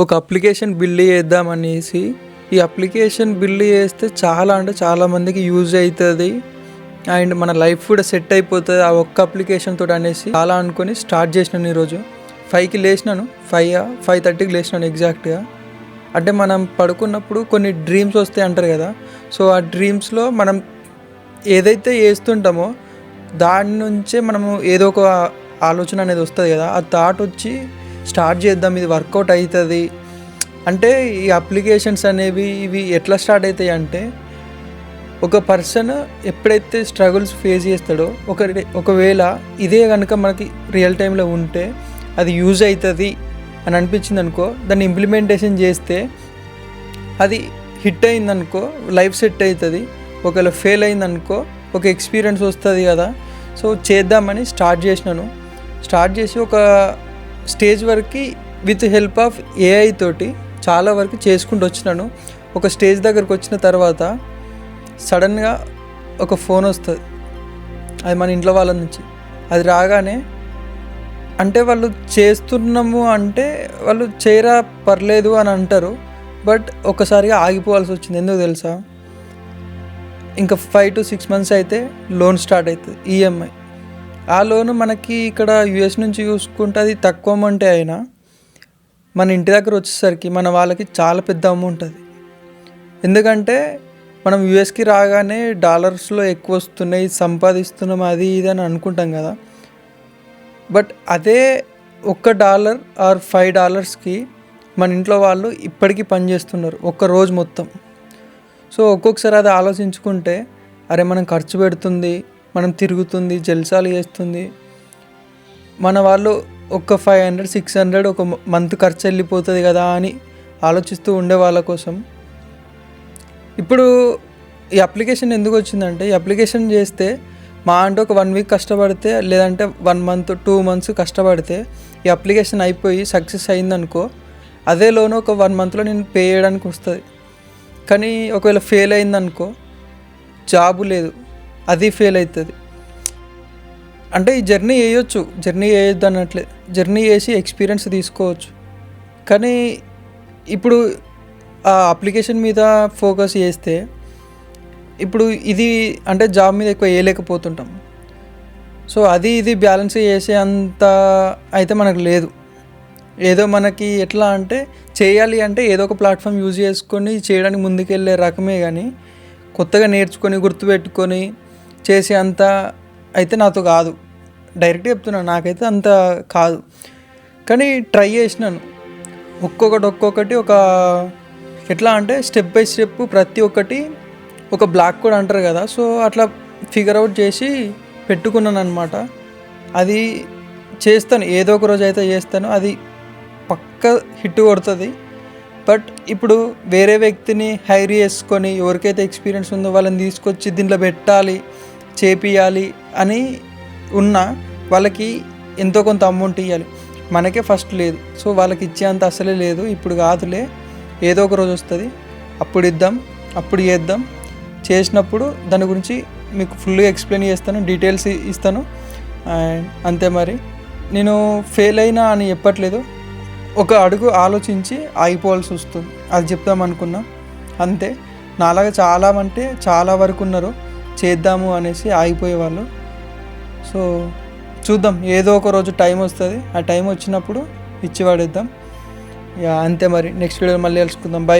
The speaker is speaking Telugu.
ఒక అప్లికేషన్ బిల్డ్ చేద్దామనేసి ఈ అప్లికేషన్ బిల్డ్ చేస్తే చాలా అంటే చాలా మందికి యూజ్ అవుతుంది అండ్ మన లైఫ్ కూడా సెట్ అయిపోతుంది ఆ ఒక్క అప్లికేషన్ తోటి అనేసి చాలా అనుకొని స్టార్ట్ చేసినాను. ఈరోజు 5కి లేచినాను, 5:30కి లేచినాను ఎగ్జాక్ట్గా. అంటే మనం పడుకున్నప్పుడు కొన్ని డ్రీమ్స్ వస్తాయి అంటారు కదా, సో ఆ డ్రీమ్స్లో మనం ఏదైతే చేస్తుంటామో దాని నుంచే మనము ఏదో ఒక ఆలోచన అనేది వస్తుంది కదా, ఆ థాట్ వచ్చి స్టార్ట్ చేద్దాం, ఇది వర్కౌట్ అవుతుంది అంటే. ఈ అప్లికేషన్స్ అనేవి ఇవి ఎట్లా స్టార్ట్ అవుతాయి అంటే, ఒక పర్సన్ ఎప్పుడైతే స్ట్రగుల్స్ ఫేస్ చేస్తాడో ఒకవేళ ఇదే కనుక మనకి రియల్ టైంలో ఉంటే అది యూజ్ అవుతుంది అని అనిపించింది అనుకో, దాన్ని ఇంప్లిమెంటేషన్ చేస్తే అది హిట్ అయిందనుకో లైఫ్ సెట్ అవుతుంది. ఒకవేళ ఫెయిల్ అయిందనుకో ఒక ఎక్స్పీరియన్స్ వస్తుంది కదా. సో చేద్దామని స్టార్ట్ చేసినాను. స్టార్ట్ చేసి ఒక స్టేజ్ వరకు విత్ హెల్ప్ ఆఫ్ ఏఐ తోటి చాలా వరకు చేసుకుంటూ వచ్చినాను. ఒక స్టేజ్ దగ్గరకు వచ్చిన తర్వాత సడన్గా ఒక ఫోన్ వస్తుంది, అది మన ఇంట్లో వాళ్ళ నుంచి. అది రాగానే అంటే వాళ్ళు చేస్తున్నాము అంటే వాళ్ళు చేయరా పర్లేదు అని అంటారు, బట్ ఒక్కసారిగా ఆగిపోవాల్సి వచ్చింది. ఎందుకు తెలుసా, ఇంకా 5 to 6 months అయితే లోన్ స్టార్ట్ అవుతుంది, ఈఎంఐ. ఆ లోన్ మనకి ఇక్కడ యూఎస్ నుంచి చూసుకుంటే అది తక్కువ అమౌంటే అయినా మన ఇంటి దగ్గర వచ్చేసరికి మన వాళ్ళకి చాలా పెద్ద అమౌంట్ అది. ఎందుకంటే మనం యూఎస్కి రాగానే డాలర్స్లో ఎక్కువ వస్తున్నాయి, సంపాదిస్తున్నాం, అది ఇది అని అనుకుంటాం కదా. బట్ అదే $1 or $5కి మన ఇంట్లో వాళ్ళు ఇప్పటికీ పనిచేస్తున్నారు ఒక్క రోజు మొత్తం. సో ఒక్కొక్కసారి అది ఆలోచించుకుంటే, అరే మనం ఖర్చు పెడుతుంది, మనం తిరుగుతుంది, జల్సాలు చేస్తుంది, మన వాళ్ళు ఒక 500-600 ఒక మంత్ ఖర్చు వెళ్ళిపోతుంది కదా అని ఆలోచిస్తూ ఉండే వాళ్ళ కోసం ఇప్పుడు ఈ అప్లికేషన్ ఎందుకు వచ్చిందంటే, ఈ అప్లికేషన్ చేస్తే మా అంటే ఒక 1 week కష్టపడితే, లేదంటే 1 month 2 months కష్టపడితే ఈ అప్లికేషన్ అయిపోయి సక్సెస్ అయిందనుకో, అదే లోన్ ఒక 1 monthలో నేను పే చేయడానికి వస్తుంది. కానీ ఒకవేళ ఫెయిల్ అయిందనుకో, జాబు లేదు, అది ఫెయిల్ అవుతుంది. అంటే ఈ జర్నీ చేయొచ్చు, జర్నీ చేయొద్దు అన్నట్లే, జర్నీ చేసి ఎక్స్పీరియన్స్ తీసుకోవచ్చు. కానీ ఇప్పుడు ఆ అప్లికేషన్ మీద ఫోకస్ చేస్తే ఇప్పుడు ఇది అంటే జాబ్ మీద ఎక్కువ వేయలేకపోతుంటాం. సో అది ఇది బ్యాలెన్స్ చేసే అంత అయితే మనకు లేదు. ఏదో మనకి ఎట్లా అంటే చేయాలి అంటే ఏదో ఒక ప్లాట్ఫామ్ యూజ్ చేసుకొని చేయడానికి ముందుకెళ్ళే రకమే, కానీ కొత్తగా నేర్చుకొని గుర్తుపెట్టుకొని చేసే అంత అయితే నాతో కాదు. డైరెక్ట్గా చెప్తున్నాను, నాకైతే అంత కాదు. కానీ ట్రై చేసినాను ఒక్కొక్కటి ఒక ఎట్లా అంటే స్టెప్ బై స్టెప్ ప్రతి ఒక్కటి ఒక బ్లాక్ కోడ్ అంటారు కదా, సో అట్లా ఫిగర్ అవుట్ చేసి పెట్టుకున్నాను అనమాట. అది చేస్తాను, ఏదో ఒక రోజు అయితే చేస్తాను, అది పక్క హిట్ కొడుతుంది. బట్ ఇప్పుడు వేరే వ్యక్తిని హైర్ చేసుకొని ఎవరికైతే ఎక్స్పీరియన్స్ ఉందో వాళ్ళని తీసుకొచ్చి దీంట్లో పెట్టాలి, చేపియాలి అని ఉన్నా వాళ్ళకి ఎంతో కొంత అమౌంట్ ఇవ్వాలి, మనకే ఫస్ట్ లేదు. సో వాళ్ళకి ఇచ్చేంత అసలే లేదు. ఇప్పుడు కాదులే, ఏదో ఒక రోజు వస్తుంది, అప్పుడు ఇద్దాం, అప్పుడు చేద్దాం. చేసినప్పుడు దాని గురించి మీకు ఫుల్గా ఎక్స్ప్లెయిన్ చేస్తాను, డీటెయిల్స్ ఇస్తాను. అండ్ అంతే. మరి నేను ఫెయిల్ అయినా అని చెప్పట్లేదు, ఒక అడుగు ఆలోచించి ఆగిపోవాల్సి వస్తుంది, అది చెప్దాం అనుకున్నా అంతే. నాలాగా చాలా వరకు ఉన్నారు చేద్దాము అనేసి ఆగిపోయేవాళ్ళు. సో చూద్దాం, ఏదో ఒక రోజు టైం వస్తుంది, ఆ టైం వచ్చినప్పుడు ఇచ్చి పడేద్దాం. అంతే. మరి నెక్స్ట్ వీడియో మళ్ళీ కలుసుకుందాం. బై.